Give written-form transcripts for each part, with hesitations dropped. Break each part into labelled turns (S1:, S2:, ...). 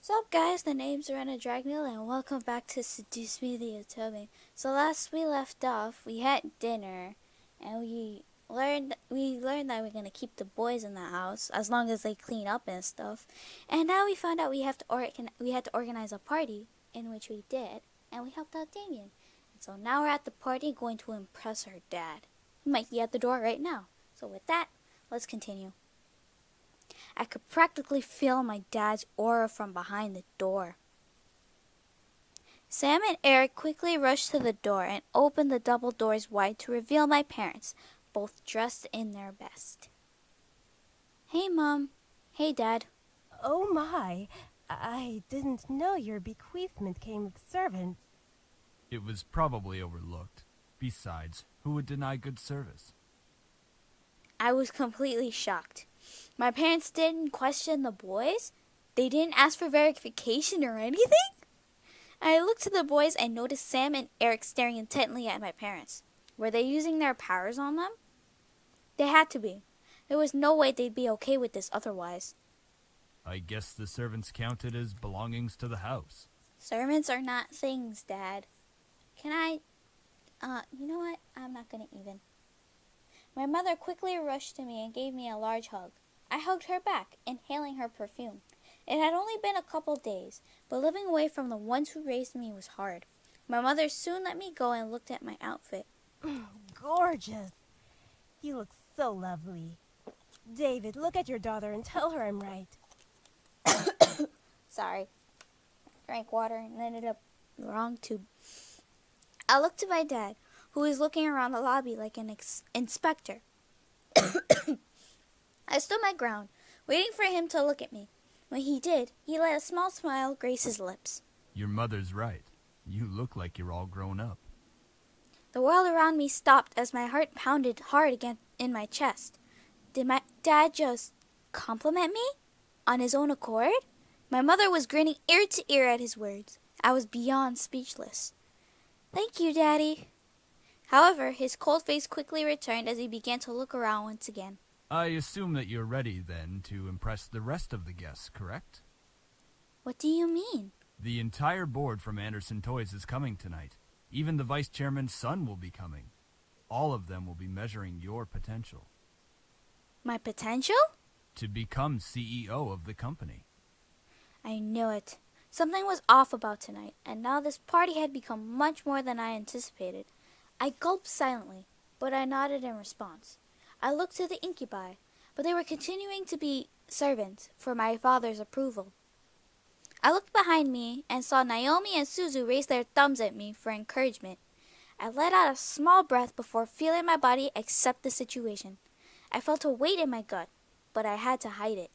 S1: What's up guys, the name's Rena Dragneel and welcome back to Seduce Me the Otome. So last we left off, we had dinner and we learned that we're gonna keep the boys in the house as long as they clean up and stuff. And now we found out we had to organize a party, in which we did, and we helped out Damien. And so now we're at the party going to impress our dad. He might be at the door right now. So with that, let's continue. I could practically feel my dad's aura from behind the door. Sam and Eric quickly rushed to the door and opened the double doors wide to reveal my parents, both dressed in their best. Hey, Mom. Hey, Dad.
S2: Oh my, I didn't know your bequeathment came with servants.
S3: It was probably overlooked. Besides, who would deny good service?
S1: I was completely shocked. My parents didn't question the boys. They didn't ask for verification or anything. I looked to the boys and noticed Sam and Eric staring intently at my parents. Were they using their powers on them? They had to be. There was no way they'd be okay with this otherwise.
S3: I guess the servants counted as belongings to the house.
S1: Servants are not things, Dad. You know what? I'm not gonna even. My mother quickly rushed to me and gave me a large hug. I hugged her back, inhaling her perfume. It had only been a couple days, but living away from the ones who raised me was hard. My mother soon let me go and looked at my outfit.
S2: Gorgeous. You look so lovely. David, look at your daughter and tell her I'm right.
S1: Sorry. Drank water and ended up the wrong tube. I looked to my dad, who was looking around the lobby like an inspector. I stood my ground, waiting for him to look at me. When he did, he let a small smile grace his lips.
S3: Your mother's right. You look like you're all grown up.
S1: The world around me stopped as my heart pounded hard again in my chest. Did my dad just compliment me? On his own accord? My mother was grinning ear to ear at his words. I was beyond speechless. Thank you, Daddy. However, his cold face quickly returned as he began to look around once again.
S3: I assume that you're ready, then, to impress the rest of the guests, correct?
S1: What do you mean?
S3: The entire board from Anderson Toys is coming tonight. Even the vice chairman's son will be coming. All of them will be measuring your potential.
S1: My potential?
S3: To become CEO of the company.
S1: I knew it. Something was off about tonight, and now this party had become much more than I anticipated. I gulped silently, but I nodded in response. I looked to the incubi, but they were continuing to be servants for my father's approval. I looked behind me and saw Naomi and Suzu raise their thumbs at me for encouragement. I let out a small breath before feeling my body accept the situation. I felt a weight in my gut, but I had to hide it.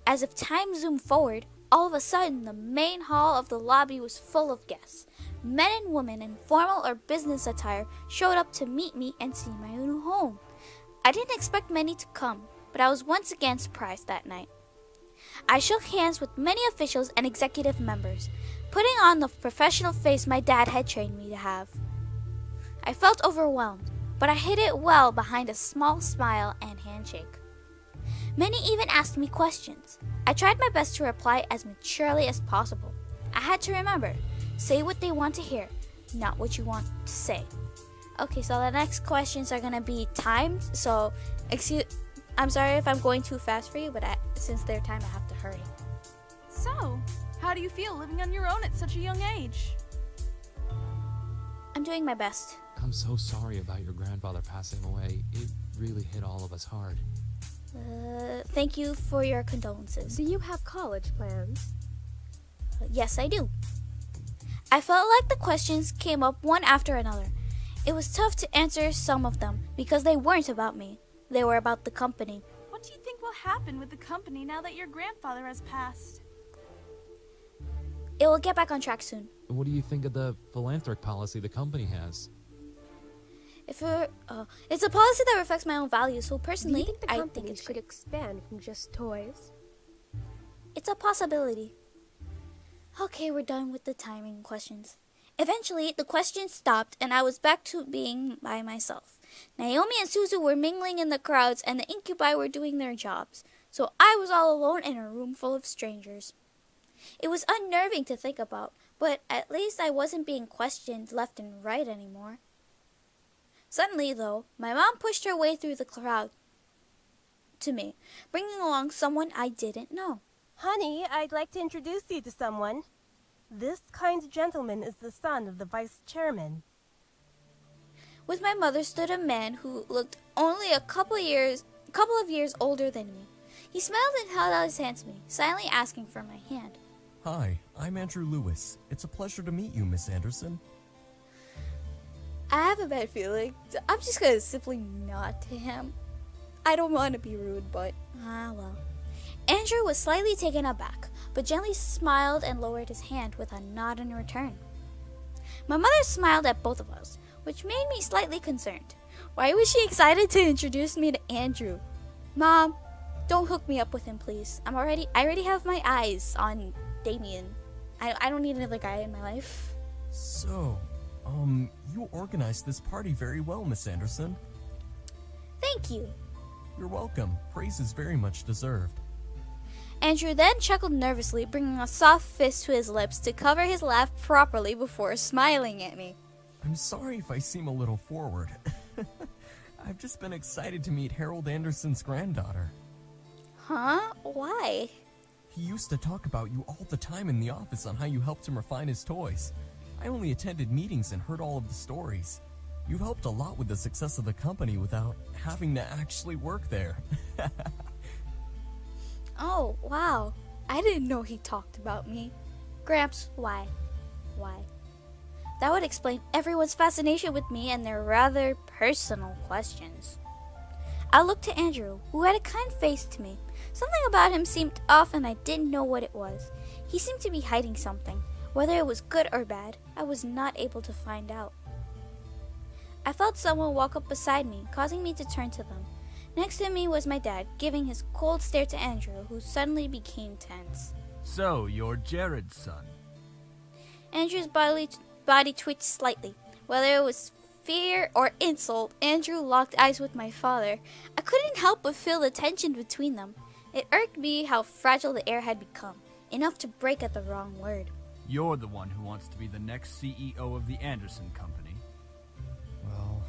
S1: As if time zoomed forward, all of a sudden the main hall of the lobby was full of guests. Men and women in formal or business attire showed up to meet me and see my new home. I didn't expect many to come, but I was once again surprised that night. I shook hands with many officials and executive members, putting on the professional face my dad had trained me to have. I felt overwhelmed, but I hid it well behind a small smile and handshake. Many even asked me questions. I tried my best to reply as maturely as possible. I had to remember, say what they want to hear, not what you want to say. Okay, so the next questions are gonna be timed, so I'm sorry if I'm going too fast for you, but since they're timed, I have to hurry.
S4: So, how do you feel living on your own at such a young age?
S1: I'm doing my best.
S5: I'm so sorry about your grandfather passing away. It really hit all of us hard.
S1: Thank you for your condolences.
S2: Do you have college plans?
S1: Yes, I do. I felt like the questions came up one after another. It was tough to answer some of them because they weren't about me. They were about the company.
S4: What do you think will happen with the company now that your grandfather has passed?
S1: It will get back on track soon.
S5: What do you think of the philanthropic policy the company has?
S1: It's a policy that reflects my own values, so
S2: Do
S1: personally,
S2: you think the
S1: I
S2: company
S1: think it's
S2: could
S1: good.
S2: expand from just toys?
S1: It's a possibility. Okay, we're done with the timing questions. Eventually, the questions stopped and I was back to being by myself. Naomi and Suzu were mingling in the crowds, and the incubi were doing their jobs, so I was all alone in a room full of strangers. It was unnerving to think about, but at least I wasn't being questioned left and right anymore. Suddenly, though, my mom pushed her way through the crowd to me, bringing along someone I didn't know.
S2: Honey, I'd like to introduce you to someone. This kind gentleman is the son of the vice chairman.
S1: With my mother stood a man who looked only a couple of years older than me. He smiled and held out his hand to me, silently asking for my hand.
S6: Hi, I'm Andrew Lewis. It's a pleasure to meet you, Miss Anderson.
S1: I have a bad feeling. So I'm just gonna simply nod to him. I don't want to be rude, but well. Andrew was slightly taken aback, but gently smiled and lowered his hand with a nod in return. My mother smiled at both of us, which made me slightly concerned. Why was she excited to introduce me to Andrew? Mom, don't hook me up with him, please. I already have my eyes on Damien. I don't need another guy in my life.
S6: So, you organized this party very well, Miss Anderson.
S1: Thank you.
S6: You're welcome. Praise is very much deserved.
S1: Andrew then chuckled nervously, bringing a soft fist to his lips to cover his laugh properly before smiling at me.
S6: I'm sorry if I seem a little forward. I've just been excited to meet Harold Anderson's granddaughter.
S1: Huh? Why?
S6: He used to talk about you all the time in the office on how you helped him refine his toys. I only attended meetings and heard all of the stories. You've helped a lot with the success of the company without having to actually work there.
S1: Oh, wow. I didn't know he talked about me. Gramps, why? Why? That would explain everyone's fascination with me and their rather personal questions. I looked to Andrew, who had a kind face to me. Something about him seemed off and I didn't know what it was. He seemed to be hiding something. Whether it was good or bad, I was not able to find out. I felt someone walk up beside me, causing me to turn to them. Next to me was my dad, giving his cold stare to Andrew, who suddenly became tense.
S3: So, you're Jared's son.
S1: Andrew's body twitched slightly. Whether it was fear or insult, Andrew locked eyes with my father. I couldn't help but feel the tension between them. It irked me how fragile the air had become, enough to break at the wrong word.
S3: You're the one who wants to be the next CEO of the Anderson Company.
S6: Well,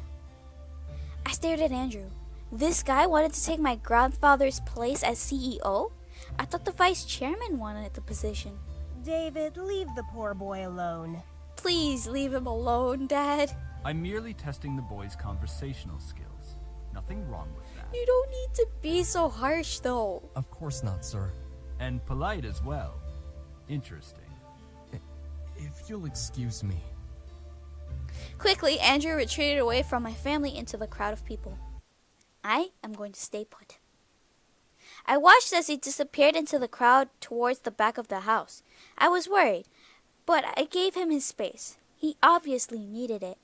S1: I stared at Andrew. This guy wanted to take my grandfather's place as CEO? I thought the vice chairman wanted the position.
S2: David, leave the poor boy alone.
S1: Please leave him alone, Dad.
S3: I'm merely testing the boy's conversational skills. Nothing wrong with that.
S1: You don't need to be so harsh, though.
S6: of course not, sir.
S3: And polite as well. Interesting.
S6: If you'll excuse me.
S1: Quickly, Andrew retreated away from my family into the crowd of people. I am going to stay put. I watched as he disappeared into the crowd towards the back of the house. I was worried, but I gave him his space. He obviously needed it.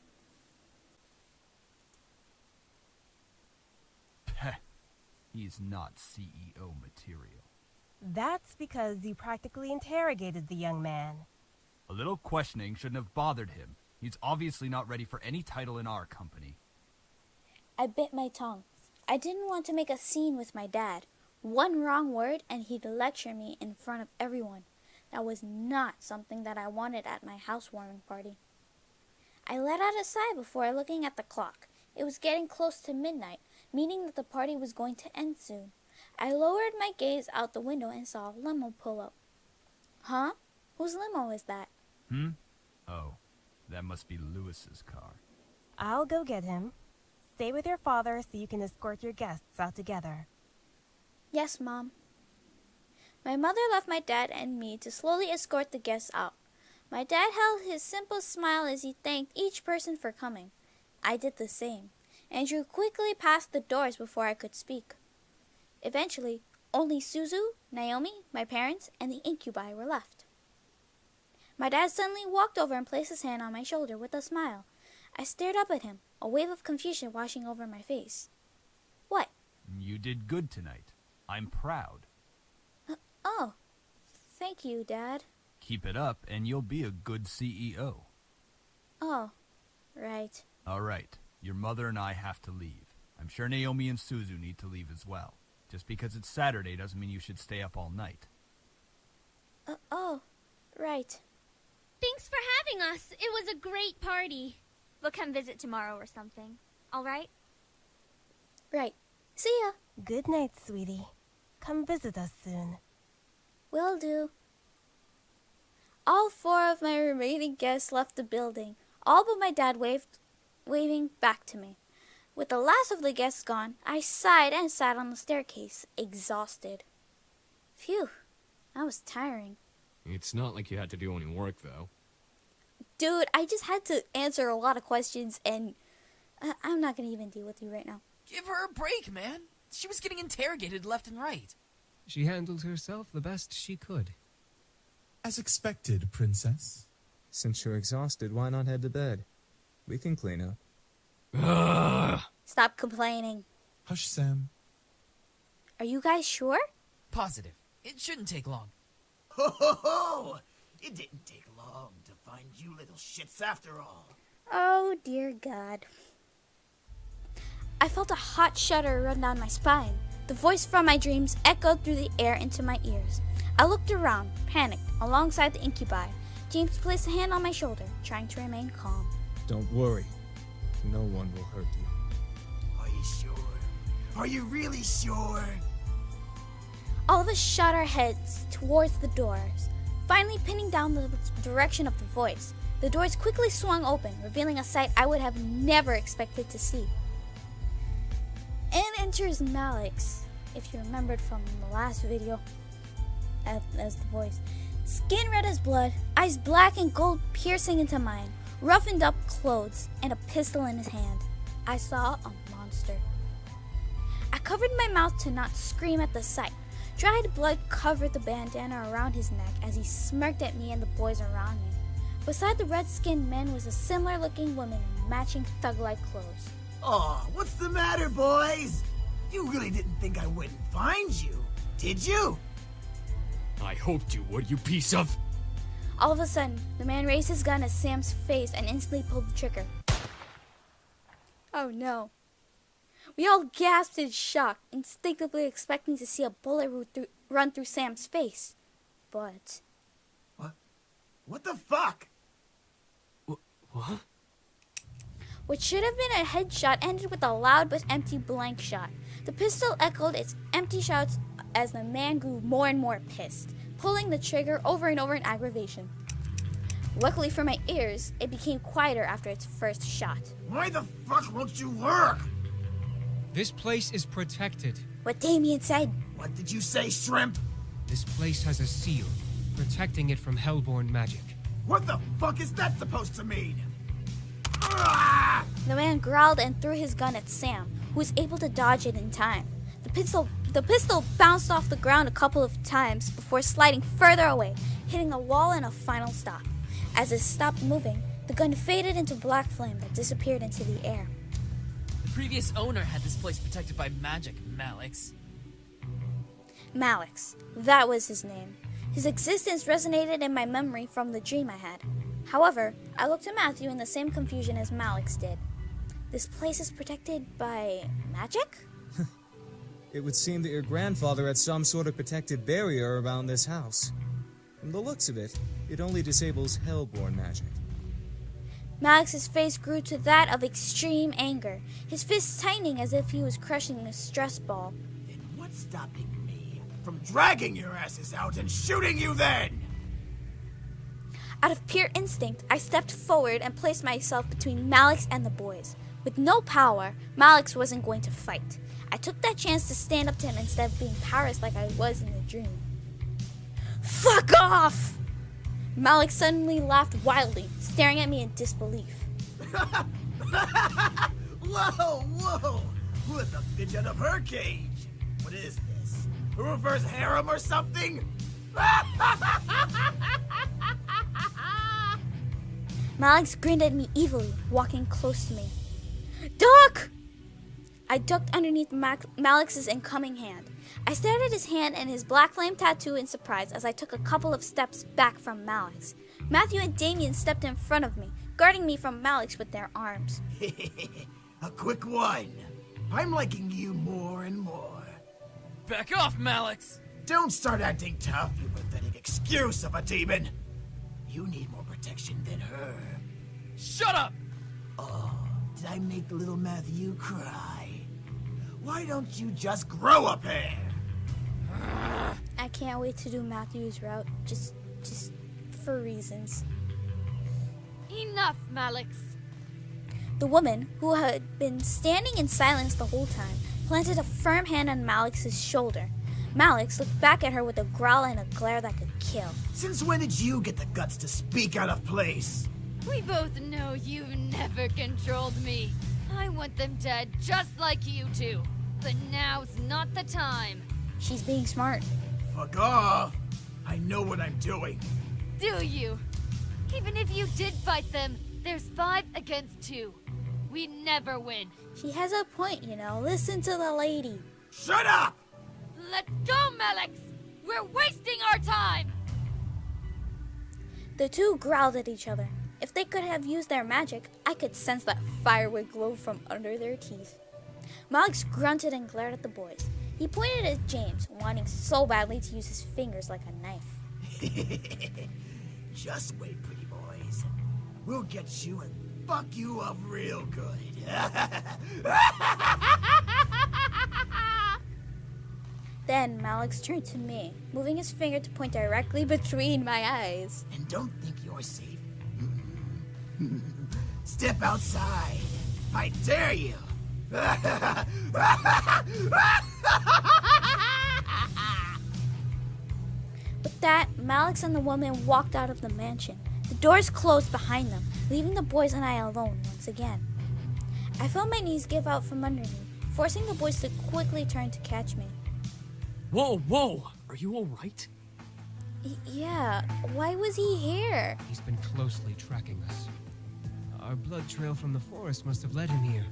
S3: Peh. He's not CEO material.
S2: That's because you practically interrogated the young man.
S3: A little questioning shouldn't have bothered him. He's obviously not ready for any title in our company.
S1: I bit my tongue. I didn't want to make a scene with my dad. One wrong word and he'd lecture me in front of everyone. That was not something that I wanted at my housewarming party. I let out a sigh before looking at the clock. It was getting close to midnight, meaning that the party was going to end soon. I lowered my gaze out the window and saw a limo pull up. Huh? Whose limo is that?
S3: Oh, that must be Lewis's car.
S2: I'll go get him. Stay with your father so you can escort your guests out together.
S1: Yes, Mom. My mother left my dad and me to slowly escort the guests out. My dad held his simple smile as he thanked each person for coming. I did the same. Andrew quickly passed the doors before I could speak. Eventually, only Suzu, Naomi, my parents, and the incubi were left. My dad suddenly walked over and placed his hand on my shoulder with a smile. I stared up at him, a wave of confusion washing over my face. What?
S3: You did good tonight. I'm proud.
S1: Oh, thank you, Dad.
S3: Keep it up and you'll be a good CEO.
S1: Oh, right.
S3: All right. Your mother and I have to leave. I'm sure Naomi and Suzu need to leave as well. Just because it's Saturday doesn't mean you should stay up all night.
S1: Oh, right.
S7: Thanks for having us. It was a great party.
S8: We'll come visit tomorrow or something. All right?
S1: Right. See ya.
S2: Good night, sweetie. Come visit us soon.
S1: Will do. All 4 of my remaining guests left the building, all but my dad waving back to me. With the last of the guests gone, I sighed and sat on the staircase, exhausted. Phew, that was tiring.
S9: It's not like you had to do any work, though.
S1: Dude, I just had to answer a lot of questions, and I'm not going to even deal with you right now.
S10: Give her a break, man. She was getting interrogated left and right.
S11: She handled herself the best she could.
S12: As expected, Princess.
S13: Since you're exhausted, why not head to bed? We can clean up.
S9: Ugh.
S1: Stop complaining.
S12: Hush, Sam.
S1: Are you guys sure?
S10: Positive. It shouldn't take long.
S14: Ho ho ho! It didn't take long to find you little shits after all.
S1: Oh, dear God. I felt a hot shudder run down my spine. The voice from my dreams echoed through the air into my ears. I looked around, panicked, alongside the incubi. James placed a hand on my shoulder, trying to remain calm.
S13: Don't worry. No one will hurt you.
S14: Are you sure? Are you really sure?
S1: All of us shot our heads towards the doors, finally pinning down the direction of the voice. The doors quickly swung open, revealing a sight I would have never expected to see. In enters Malix, if you remembered from the last video, as the voice. Skin red as blood, eyes black and gold piercing into mine, roughened up clothes, and a pistol in his hand. I saw a monster. I covered my mouth to not scream at the sight. Dried blood covered the bandana around his neck as he smirked at me and the boys around me. Beside the red-skinned man was a similar-looking woman in matching thug-like clothes.
S14: Aw, what's the matter, boys? You really didn't think I wouldn't find you, did you?
S9: I hoped you would, you piece of...
S1: All of a sudden, the man raised his gun at Sam's face and instantly pulled the trigger. Oh no. We all gasped in shock, instinctively expecting to see a bullet run through Sam's face. But...
S14: What the fuck?
S9: What?
S1: What should have been a headshot ended with a loud but empty blank shot. The pistol echoed its empty shots as the man grew more and more pissed, pulling the trigger over and over in aggravation. Luckily for my ears, it became quieter after its first shot.
S14: Why the fuck won't you work?
S11: This place is protected.
S1: What Damien said.
S14: What did you say, Shrimp?
S11: This place has a seal, protecting it from hellborn magic.
S14: What the fuck is that supposed to mean?
S1: The man growled and threw his gun at Sam, who was able to dodge it in time. The pistol bounced off the ground a couple of times before sliding further away, hitting a wall in a final stop. As it stopped moving, the gun faded into black flame that disappeared into the air.
S10: The previous owner had this place protected by magic, Malix.
S1: Malix, that was his name. His existence resonated in my memory from the dream I had. However, I looked at Matthew in the same confusion as Malix did. This place is protected by magic?
S13: It would seem that your grandfather had some sort of protective barrier around this house. From the looks of it, it only disables hellborn magic.
S1: Malix's face grew to that of extreme anger, his fists tightening as if he was crushing a stress ball.
S14: Then what's stopping me from dragging your asses out and shooting you then?
S1: Out of pure instinct, I stepped forward and placed myself between Malix and the boys. With no power, Malix wasn't going to fight. I took that chance to stand up to him instead of being powerless like I was in the dream. Fuck off! Malix suddenly laughed wildly, staring at me in disbelief.
S14: Whoa! Let the bitch out of her cage! What is this? A reverse harem or something?
S1: Malix grinned at me evilly, walking close to me. Duck! I ducked underneath Malix's incoming hand. I stared at his hand and his black flame tattoo in surprise as I took a couple of steps back from Malix. Matthew and Damien stepped in front of me, guarding me from Malix with their arms.
S14: A quick one. I'm liking you more and more.
S10: Back off, Malix!
S14: Don't start acting tough, you pathetic excuse of a demon. You need more protection than her.
S10: Shut up!
S14: Oh, did I make little Matthew cry? Why don't you just grow a pair?
S1: I can't wait to do Matthew's route, just for reasons.
S7: Enough, Malix.
S1: The woman, who had been standing in silence the whole time, planted a firm hand on Malix's shoulder. Malix looked back at her with a growl and a glare that could kill.
S14: Since when did you get the guts to speak out of place?
S7: We both know you've never controlled me. I want them dead just like you two. But now's not the time.
S1: She's being smart.
S14: Fuck off! I know what I'm doing.
S7: Do you? Even if you did fight them, there's 5 against 2. We never win.
S1: She has a point, you know. Listen to the lady.
S14: Shut up!
S7: Let's go, Malix! We're wasting our time!
S1: The two growled at each other. If they could have used their magic, I could sense that fire would glow from under their teeth. Malix grunted and glared at the boys. He pointed at James, wanting so badly to use his fingers like a knife.
S14: Just wait, pretty boys. We'll get you and fuck you up real good.
S1: Then Malix turned to me, moving his finger to point directly between my eyes.
S14: And don't think you're safe. Step outside. I dare you.
S1: With that, Malix and the woman walked out of the mansion. The doors closed behind them, leaving the boys and I alone once again. I felt my knees give out from under me, forcing the boys to quickly turn to catch me.
S9: Whoa, whoa! Are you alright?
S1: Yeah, why was he here?
S11: He's been closely tracking us. Our blood trail from the forest must have led him here.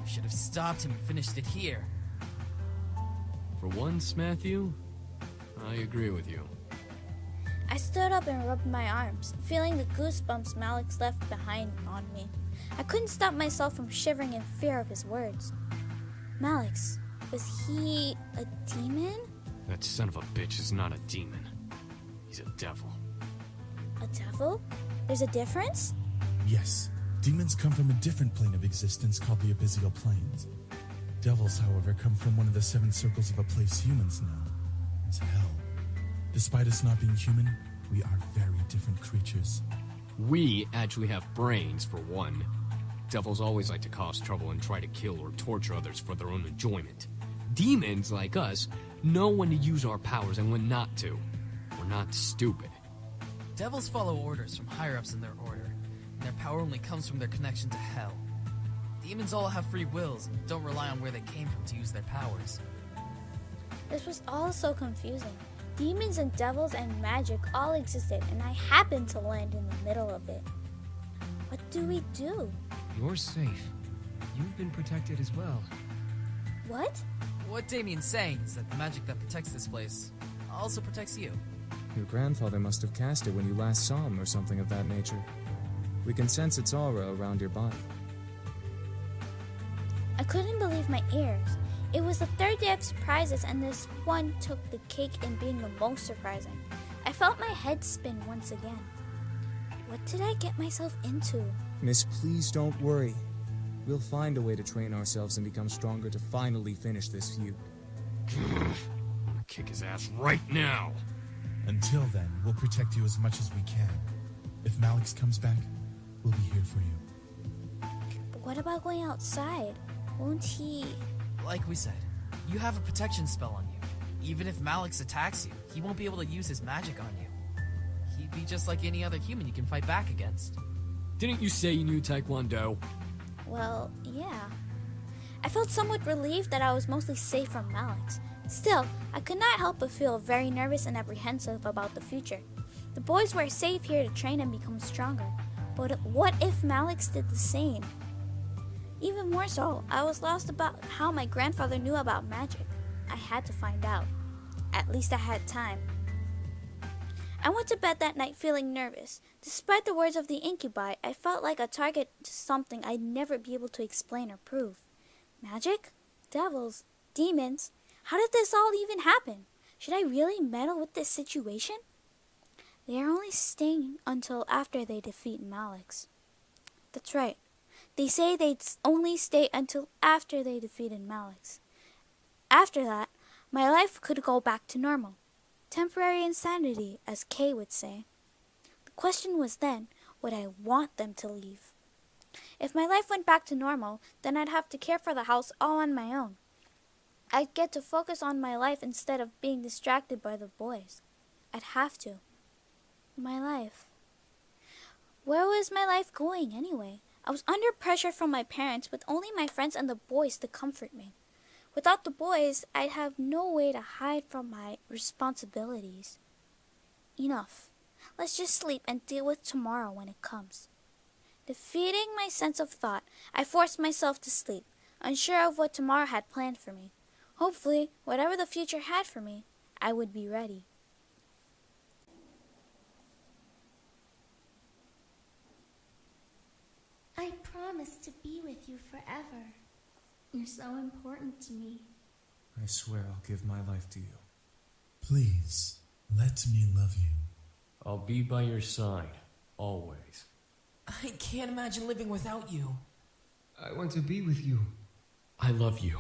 S10: Should have stopped him and finished it here.
S9: For once, Matthew, I agree with you.
S1: I stood up and rubbed my arms, feeling the goosebumps Malix left behind on me. I couldn't stop myself from shivering in fear of his words. Malix, was he a demon?
S9: That son of a bitch is not a demon. He's a devil.
S1: A devil? There's a difference?
S12: Yes, demons come from a different plane of existence called the abyssal planes. Devils, however, come from one of the 7 circles of a place humans know as hell. Despite us not being human, we are very different creatures.
S9: We actually have brains, for one. Devils always like to cause trouble and try to kill or torture others for their own enjoyment. Demons, like us, know when to use our powers and when not to. We're not stupid.
S10: Devils follow orders from higher-ups in their order, and their power only comes from their connection to hell. Demons all have free wills and don't rely on where they came from to use their powers.
S1: This was all so confusing. Demons and devils and magic all existed, and I happened to land in the middle of it. What do we do?
S11: You're safe. You've been protected as well.
S1: What?
S10: What Damien's saying is that the magic that protects this place also protects you.
S13: Your grandfather must have cast it when you last saw him or something of that nature. We can sense its aura around your body.
S1: I couldn't believe my ears. It was the 3rd day of surprises, and this one took the cake in being the most surprising. I felt my head spin once again. What did I get myself into?
S13: Miss, please don't worry. We'll find a way to train ourselves and become stronger to finally finish this feud.
S9: I'm gonna kick his ass right now.
S12: Until then, we'll protect you as much as we can. If Malix comes back, we'll be here for you.
S1: But what about going outside? Won't he...
S10: Like we said, you have a protection spell on you. Even if Malix attacks you, he won't be able to use his magic on you. He'd be just like any other human you can fight back against.
S9: Didn't you say you knew Taekwondo?
S1: Well, yeah. I felt somewhat relieved that I was mostly safe from Malix. Still, I could not help but feel very nervous and apprehensive about the future. The boys were safe here to train and become stronger. But what if Malix did the same? Even more so, I was lost about how my grandfather knew about magic. I had to find out. At least I had time. I went to bed that night feeling nervous. Despite the words of the incubi, I felt like a target to something I'd never be able to explain or prove. Magic? Devils? Demons? How did this all even happen? Should I really meddle with this situation? They are only staying until after they defeat Malix. That's right. They say they'd only stay until after they defeated Malix. After that, my life could go back to normal. Temporary insanity, as Kay would say. The question was then, would I want them to leave? If my life went back to normal, then I'd have to care for the house all on my own. I'd get to focus on my life instead of being distracted by the boys. I'd have to. My life. Where was my life going anyway? I was under pressure from my parents with only my friends and the boys to comfort me. Without the boys, I'd have no way to hide from my responsibilities. Enough. Let's just sleep and deal with tomorrow when it comes. Defeating my sense of thought, I forced myself to sleep, unsure of what tomorrow had planned for me. Hopefully, whatever the future had for me, I would be ready.
S8: I promise to be with you forever. You're so important to me.
S12: I swear I'll give my life to you. Please, let me love you.
S9: I'll be by your side, always.
S10: I can't imagine living without you.
S11: I want to be with you.
S9: I love you.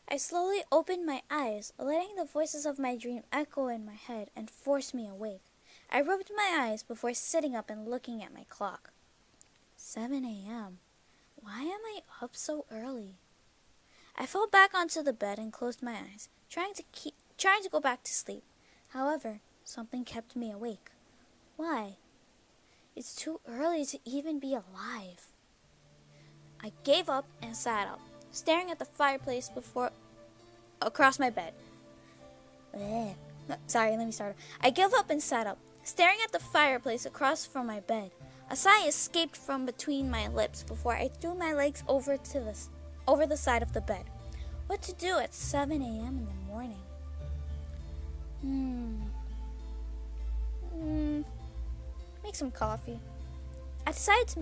S1: I slowly opened my eyes, letting the voices of my dream echo in my head and force me awake. I rubbed my eyes before sitting up and looking at my clock. 7 a.m. Why am I up so early? I fell back onto the bed and closed my eyes, trying to go back to sleep. However, something kept me awake. Why? It's too early to even be alive. I gave up and sat up, staring at the fireplace across my bed. Sorry, let me start. I gave up and sat up, staring at the fireplace across from my bed. A sigh escaped from between my lips before I threw my legs over the side of the bed. What to do at 7 a.m. in the morning? Make some coffee. I decided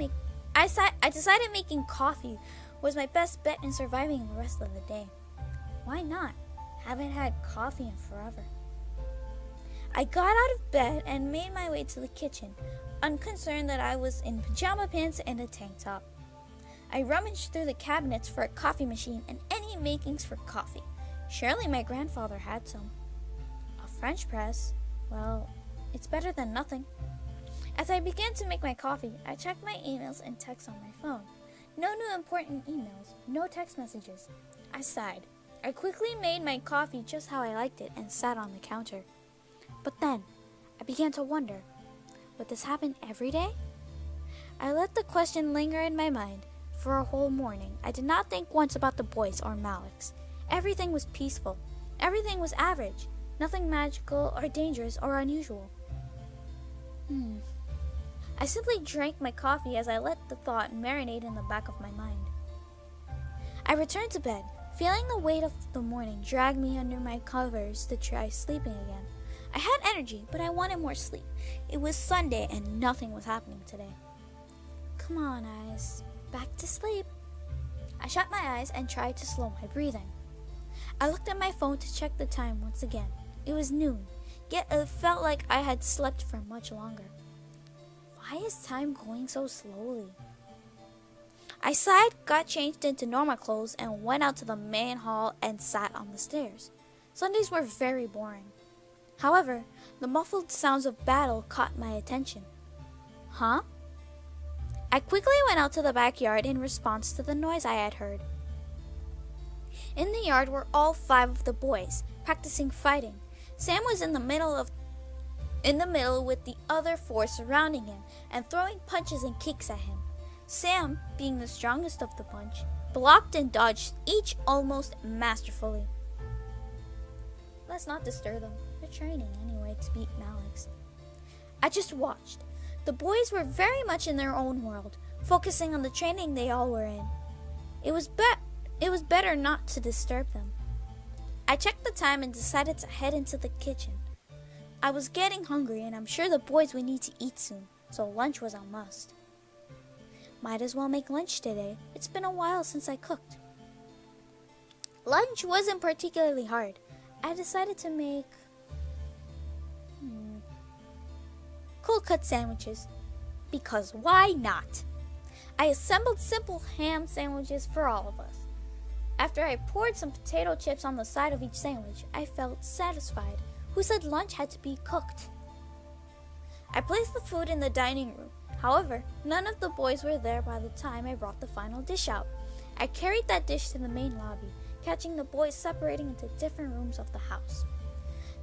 S1: making coffee was my best bet in surviving the rest of the day. Why not? Haven't had coffee in forever. I got out of bed and made my way to the kitchen, unconcerned that I was in pajama pants and a tank top. I rummaged through the cabinets for a coffee machine and any makings for coffee. Surely my grandfather had some. A French press? Well, it's better than nothing. As I began to make my coffee, I checked my emails and texts on my phone. No new important emails, no text messages. I sighed. I quickly made my coffee just how I liked it and sat on the counter. But then, I began to wonder, would this happen every day? I let the question linger in my mind. For a whole morning, I did not think once about the boys or Malix. Everything was peaceful. Everything was average. Nothing magical or dangerous or unusual. I simply drank my coffee as I let the thought marinate in the back of my mind. I returned to bed, feeling the weight of the morning drag me under my covers to try sleeping again. I had energy, but I wanted more sleep. It was Sunday and nothing was happening today. Come on, eyes. Back to sleep. I shut my eyes and tried to slow my breathing. I looked at my phone to check the time once again. It was noon, yet it felt like I had slept for much longer. Why is time going so slowly? I sighed, got changed into normal clothes, and went out to the main hall and sat on the stairs. Sundays were very boring. However, the muffled sounds of battle caught my attention. Huh? I quickly went out to the backyard in response to the noise I had heard. In the yard were all 5 of the boys, practicing fighting. Sam was in the middle with the other 4 surrounding him and throwing punches and kicks at him. Sam, being the strongest of the bunch, blocked and dodged each almost masterfully. Let's not disturb them. They're training anyway to beat Malix. I just watched. The boys were very much in their own world, focusing on the training they all were in. It was better not to disturb them. I checked the time and decided to head into the kitchen. I was getting hungry and I'm sure the boys would need to eat soon, so lunch was a must. Might as well make lunch today. It's been a while since I cooked. Lunch wasn't particularly hard. I decided to make cold cut sandwiches, because why not? I assembled simple ham sandwiches for all of us. After I poured some potato chips on the side of each sandwich, I felt satisfied. Who said lunch had to be cooked? I placed the food in the dining room. However, none of the boys were there by the time I brought the final dish out. I carried that dish to the main lobby, catching the boys separating into different rooms of the house.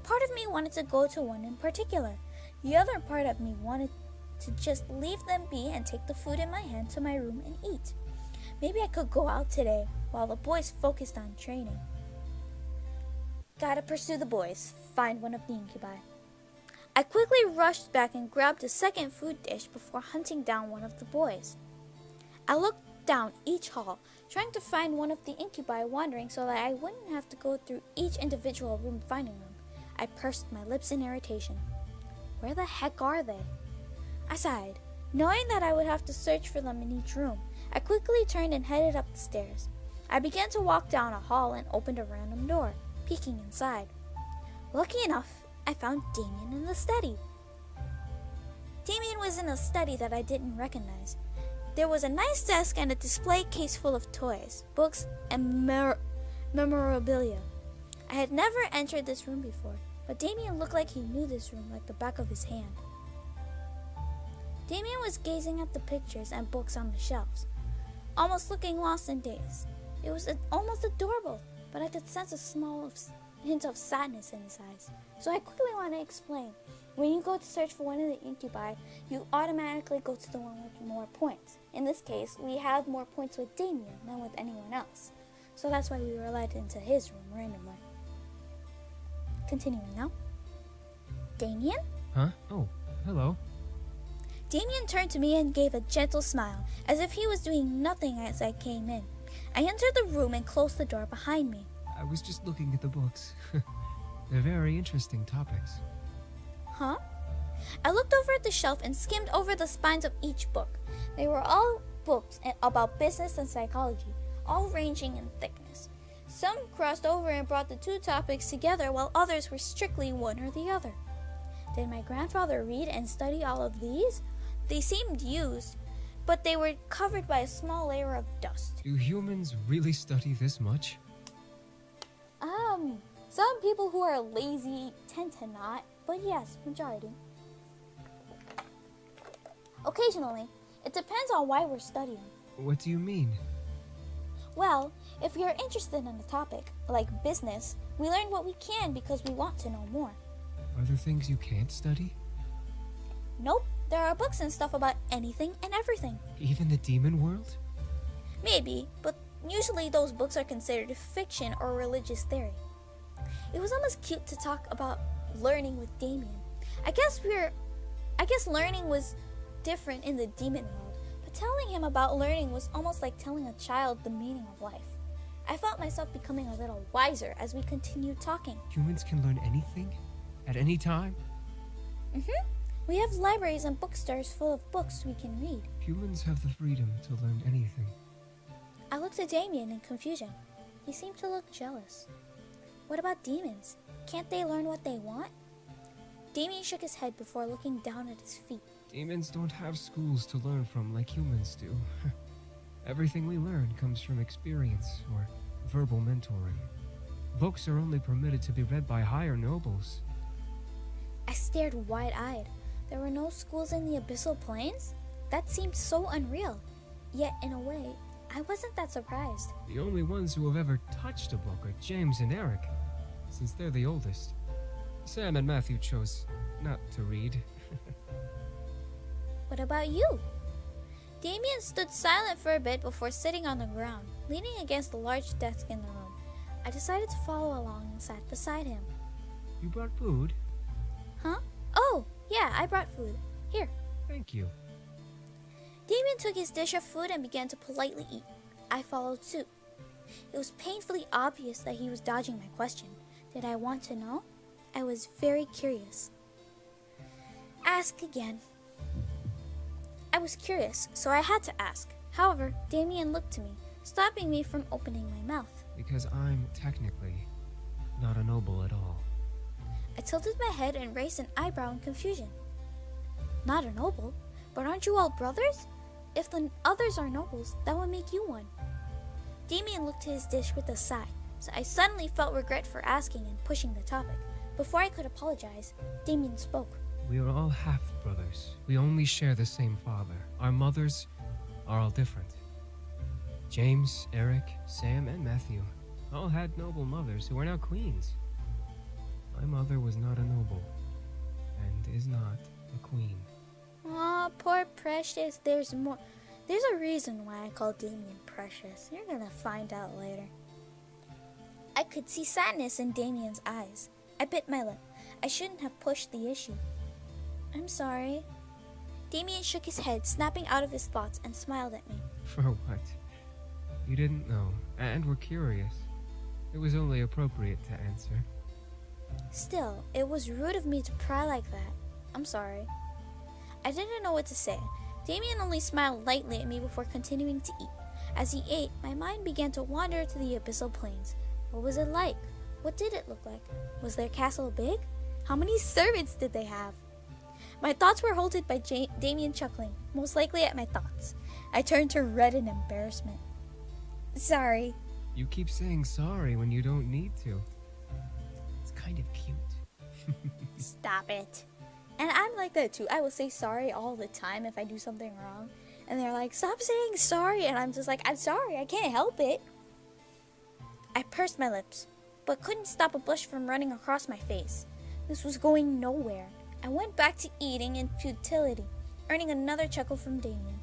S1: Part of me wanted to go to one in particular. The other part of me wanted to just leave them be and take the food in my hand to my room and eat. Maybe I could go out today while the boys focused on training. Gotta pursue the boys, find one of the incubi. I quickly rushed back and grabbed a second food dish before hunting down one of the boys. I looked down each hall, trying to find one of the incubi wandering so that I wouldn't have to go through each individual room finding them. I pursed my lips in irritation. Where the heck are they? I sighed. Knowing that I would have to search for them in each room, I quickly turned and headed up the stairs. I began to walk down a hall and opened a random door, peeking inside. Lucky enough, I found Damien in the study. Damien was in a study that I didn't recognize. There was a nice desk and a display case full of toys, books, and memorabilia. I had never entered this room before, but Damien looked like he knew this room like the back of his hand. Damien was gazing at the pictures and books on the shelves, almost looking lost and dazed. It was almost adorable, but I could sense a small hint of sadness in his eyes. So I quickly want to explain. When you go to search for one of the incubi, you automatically go to the one with more points. In this case, we have more points with Damien than with anyone else. So that's why we were led into his room randomly. Continuing now. Damien?
S11: Huh? Oh, hello.
S1: Damien turned to me and gave a gentle smile, as if he was doing nothing as I came in. I entered the room and closed the door behind me.
S11: I was just looking at the books. They're very interesting topics.
S1: Huh? I looked over at the shelf and skimmed over the spines of each book. They were all books about business and psychology, all ranging in thickness. Some crossed over and brought the two topics together, while others were strictly one or the other. Did my grandfather read and study all of these? They seemed used, but they were covered by a small layer of dust.
S11: Do humans really study this much?
S1: Some people who are lazy tend to not, but yes, majority. Occasionally, it depends on why we're studying.
S11: What do you mean?
S1: Well, if we are interested in a topic, like business, we learn what we can because we want to know more.
S11: Are there things you can't study?
S1: Nope, there are books and stuff about anything and everything.
S11: Even the demon world?
S1: Maybe, but usually those books are considered fiction or religious theory. It was almost cute to talk about learning with Damien. I guess learning was different in the demon world, but telling him about learning was almost like telling a child the meaning of life. I felt myself becoming a little wiser as we continued talking.
S11: Humans can learn anything? At any time?
S1: We have libraries and bookstores full of books we can read.
S11: Humans have the freedom to learn anything.
S1: I looked at Damien in confusion. He seemed to look jealous. What about demons? Can't they learn what they want? Damien shook his head before looking down at his feet.
S11: Demons don't have schools to learn from like humans do. Everything we learn comes from experience or verbal mentoring. Books are only permitted to be read by higher nobles.
S1: I stared wide-eyed. There were no schools in the abyssal plains? That seemed so unreal. Yet, in a way, I wasn't that surprised.
S11: The only ones who have ever touched a book are James and Eric, since they're the oldest. Sam and Matthew chose not to read.
S1: What about you? Damien stood silent for a bit before sitting on the ground, leaning against the large desk in the room. I decided to follow along and sat beside him.
S11: You brought food?
S1: Huh? Oh, yeah, I brought food. Here.
S11: Thank you.
S1: Damien took his dish of food and began to politely eat. I followed suit. It was painfully obvious that he was dodging my question. Did I want to know? I was very curious. Ask again. I was curious, so I had to ask. However, Damien looked to me, stopping me from opening my mouth.
S11: Because I'm technically not a noble at all.
S1: I tilted my head and raised an eyebrow in confusion. Not a noble? But aren't you all brothers? If the others are nobles, that would make you one. Damien looked to his dish with a sigh, so I suddenly felt regret for asking and pushing the topic. Before I could apologize, Damien spoke.
S11: We are all half-brothers. We only share the same father. Our mothers are all different. James, Eric, Sam, and Matthew all had noble mothers who are now queens. My mother was not a noble, and is not a queen.
S1: Aw, poor Precious. There's a reason why I call Damien Precious. You're gonna find out later. I could see sadness in Damien's eyes. I bit my lip. I shouldn't have pushed the issue. I'm sorry. Damien shook his head, snapping out of his thoughts, and smiled at me.
S11: For what? You didn't know, and were curious. It was only appropriate to answer.
S1: Still, it was rude of me to pry like that. I'm sorry. I didn't know what to say. Damien only smiled lightly at me before continuing to eat. As he ate, my mind began to wander to the abyssal plains. What was it like? What did it look like? Was their castle big? How many servants did they have? My thoughts were halted by Damien chuckling, most likely at my thoughts. I turned to red in embarrassment. Sorry.
S11: You keep saying sorry when you don't need to. It's kind of cute.
S1: Stop it. And I'm like that too. I will say sorry all the time if I do something wrong. And they're like, stop saying sorry. And I'm just like, I'm sorry. I can't help it. I pursed my lips, but couldn't stop a blush from running across my face. This was going nowhere. I went back to eating in futility, earning another chuckle from Damien.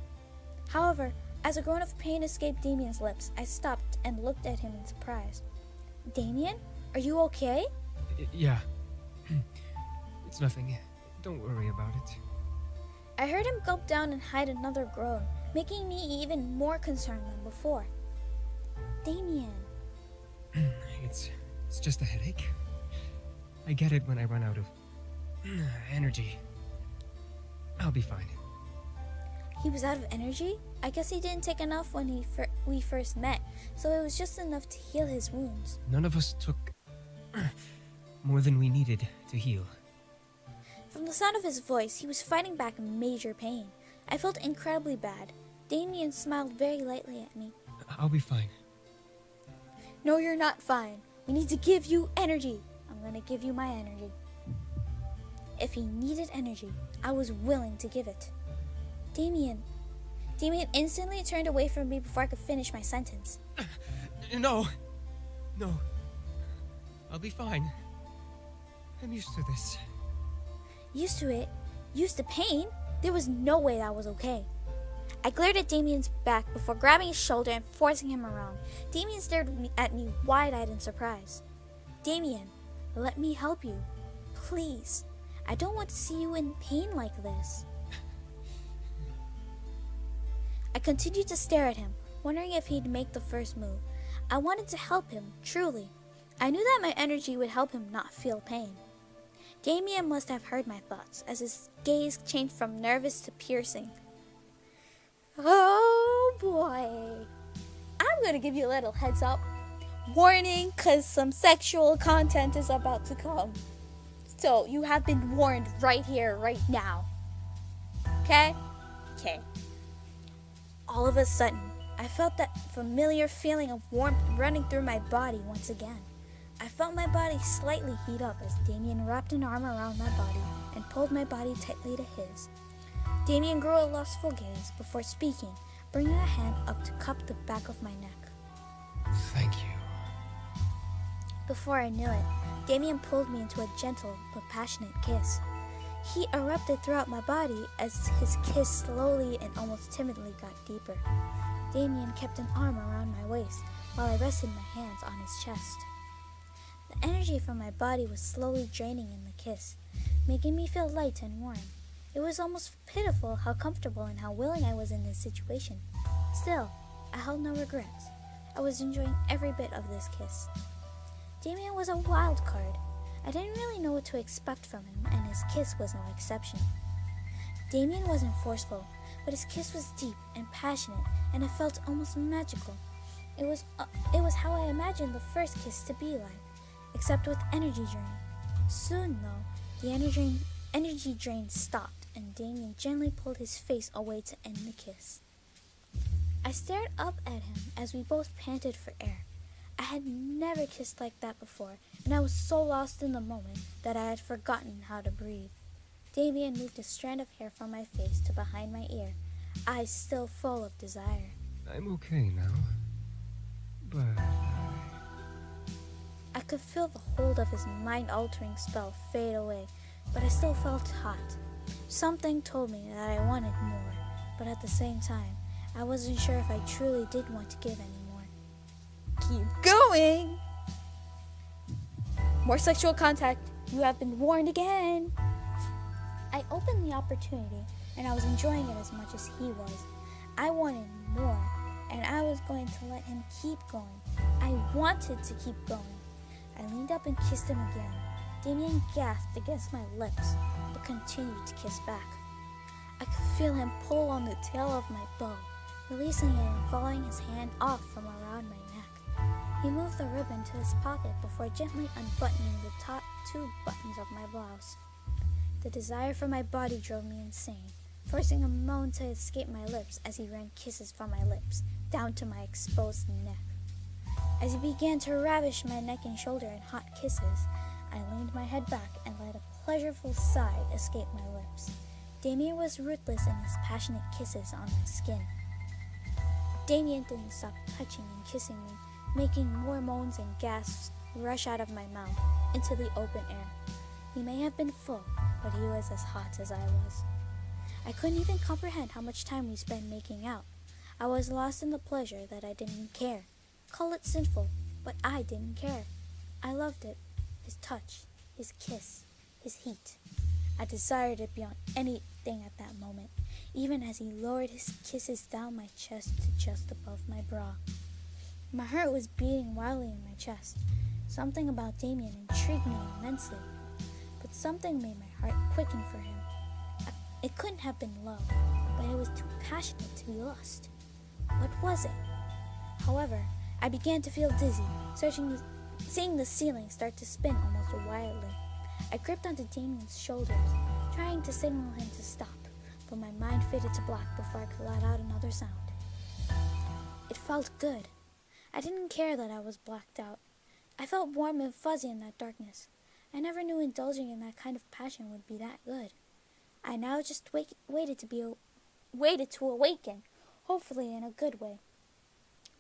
S1: However, as a groan of pain escaped Damien's lips, I stopped and looked at him in surprise. Damien, are you okay?
S11: Yeah. It's nothing. Don't worry about it.
S1: I heard him gulp down and hide another groan, making me even more concerned than before. Damien.
S11: It's just a headache. I get it when I run out of energy. I'll be fine.
S1: He was out of energy? I guess he didn't take enough when we first met, so it was just enough to heal his wounds.
S11: None of us took more than we needed to heal.
S1: From the sound of his voice, he was fighting back major pain. I felt incredibly bad. Damien smiled very lightly at me.
S11: I'll be fine.
S1: No, you're not fine. We need to give you energy. I'm gonna give you my energy. If he needed energy, I was willing to give it. Damien instantly turned away from me before I could finish my sentence.
S11: No. I'll be fine. I'm used to this.
S1: Used to it? Used to pain? There was no way that was okay. I glared at Damien's back before grabbing his shoulder and forcing him around. Damien stared at me wide-eyed in surprise. Damien, let me help you. Please. I don't want to see you in pain like this. I continued to stare at him, wondering if he'd make the first move. I wanted to help him, truly. I knew that my energy would help him not feel pain. Damien must have heard my thoughts, as his gaze changed from nervous to piercing. Oh boy. I'm gonna give you a little heads up. Warning, cause some sexual content is about to come. So you have been warned right here, right now. Okay? Okay. All of a sudden, I felt that familiar feeling of warmth running through my body once again. I felt my body slightly heat up as Damien wrapped an arm around my body and pulled my body tightly to his. Damien grew a lustful gaze before speaking, bringing a hand up to cup the back of my neck.
S11: Thank you.
S1: Before I knew it, Damien pulled me into a gentle but passionate kiss. Heat erupted throughout my body as his kiss slowly and almost timidly got deeper. Damien kept an arm around my waist while I rested my hands on his chest. The energy from my body was slowly draining in the kiss, making me feel light and warm. It was almost pitiful how comfortable and how willing I was in this situation. Still, I held no regrets. I was enjoying every bit of this kiss. Damien was a wild card. I didn't really know what to expect from him, and his kiss was no exception. Damien wasn't forceful, but his kiss was deep and passionate, and it felt almost magical. It was how I imagined the first kiss to be like, except with energy drain. Soon, though, the energy drain stopped, and Damien gently pulled his face away to end the kiss. I stared up at him as we both panted for air. I had never kissed like that before, and I was so lost in the moment that I had forgotten how to breathe. Damien moved a strand of hair from my face to behind my ear, eyes still full of desire.
S11: I'm okay now. But
S1: I could feel the hold of his mind-altering spell fade away, but I still felt hot. Something told me that I wanted more, but at the same time, I wasn't sure if I truly did want to give anymore. Keep going! More sexual contact. You have been warned again. I opened the opportunity, and I was enjoying it as much as he was. I wanted more, and I was going to let him keep going. I wanted to keep going. I leaned up and kissed him again. Damien gasped against my lips, but continued to kiss back. I could feel him pull on the tail of my bow, releasing it and falling his hand off from around my neck. He moved the ribbon to his pocket before gently unbuttoning the top 2 buttons of my blouse. The desire for my body drove me insane, forcing a moan to escape my lips as he ran kisses from my lips down to my exposed neck. As he began to ravish my neck and shoulder in hot kisses, I leaned my head back and let a pleasurable sigh escape my lips. Damien was ruthless in his passionate kisses on my skin. Damien didn't stop touching and kissing me, making more moans and gasps rush out of my mouth into the open air. He may have been full, but he was as hot as I was. I couldn't even comprehend how much time we spent making out. I was lost in the pleasure that I didn't care. Call it sinful, but I didn't care. I loved it. His touch, his kiss, his heat. I desired it beyond anything at that moment, even as he lowered his kisses down my chest to just above my bra. My heart was beating wildly in my chest. Something about Damien intrigued me immensely, but something made my heart quicken for him. It couldn't have been love, but it was too passionate to be lust. What was it? However, I began to feel dizzy, seeing the ceiling start to spin almost wildly. I gripped onto Damien's shoulders, trying to signal him to stop, but my mind faded to black before I could let out another sound. It felt good. I didn't care that I was blacked out. I felt warm and fuzzy in that darkness. I never knew indulging in that kind of passion would be that good. I now just waited to awaken, hopefully in a good way.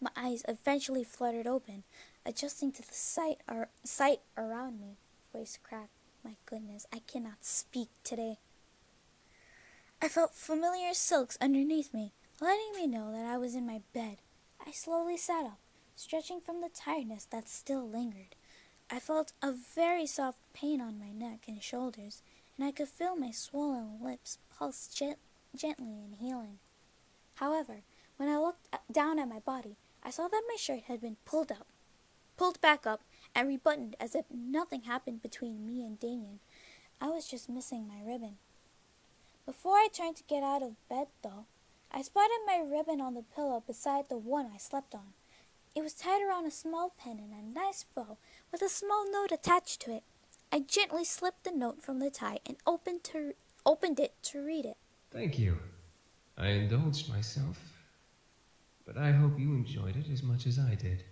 S1: My eyes eventually fluttered open, adjusting to the sight around me. Voice cracked. My goodness, I cannot speak today. I felt familiar silks underneath me, letting me know that I was in my bed. I slowly sat up, stretching from the tiredness that still lingered. I felt a very soft pain on my neck and shoulders, and I could feel my swollen lips pulse gently in healing. However, when I looked down at my body, I saw that my shirt had been pulled back up, and rebuttoned as if nothing happened between me and Damien. I was just missing my ribbon. Before I turned to get out of bed, though, I spotted my ribbon on the pillow beside the one I slept on. It was tied around a small pin in a nice bow with a small note attached to it. I gently slipped the note from the tie and opened it to read it.
S11: thank you. I indulged myself, but I hope you enjoyed it as much as I did.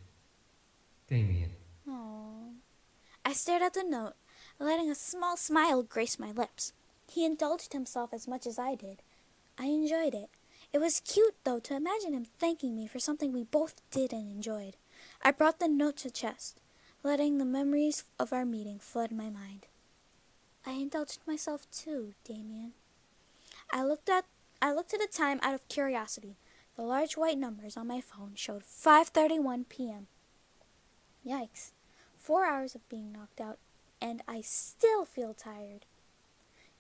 S11: Damien.
S1: Aww. I stared at the note, letting a small smile grace my lips. He indulged himself as much as I did. I enjoyed it. It was cute, though, to imagine him thanking me for something we both did and enjoyed. I brought the note to chest, letting the memories of our meeting flood my mind. I indulged myself too, Damien. I looked at the time out of curiosity. The large white numbers on my phone showed 5:31 p.m. Yikes. 4 hours of being knocked out, and I still feel tired.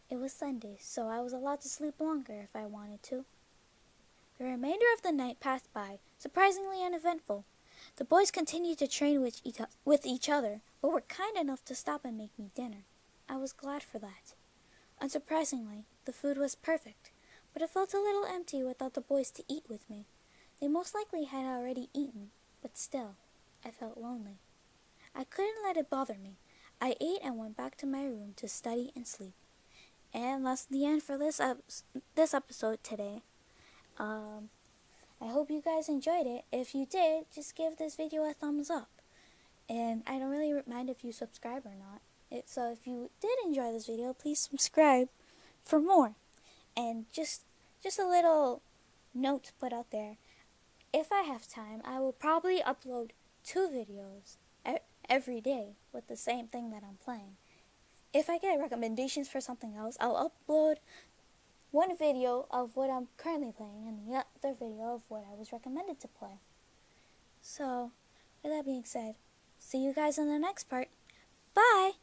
S1: It was Sunday, so I was allowed to sleep longer if I wanted to. The remainder of the night passed by, surprisingly uneventful. The boys continued to train with each other, but were kind enough to stop and make me dinner. I was glad for that. Unsurprisingly, the food was perfect, but it felt a little empty without the boys to eat with me. They most likely had already eaten, but still, I felt lonely. I couldn't let it bother me. I ate and went back to my room to study and sleep. And that's the end for this episode today. I hope you guys enjoyed it. If you did, just give this video a thumbs up. And I don't really mind if you subscribe or not. So if you did enjoy this video, please subscribe for more. And just a little note to put out there. If I have time, I will probably upload 2 videos every day with the same thing that I'm playing. If I get recommendations for something else, I'll upload one video of what I'm currently playing and the other video of what I was recommended to play. So, with that being said, see you guys in the next part. Bye!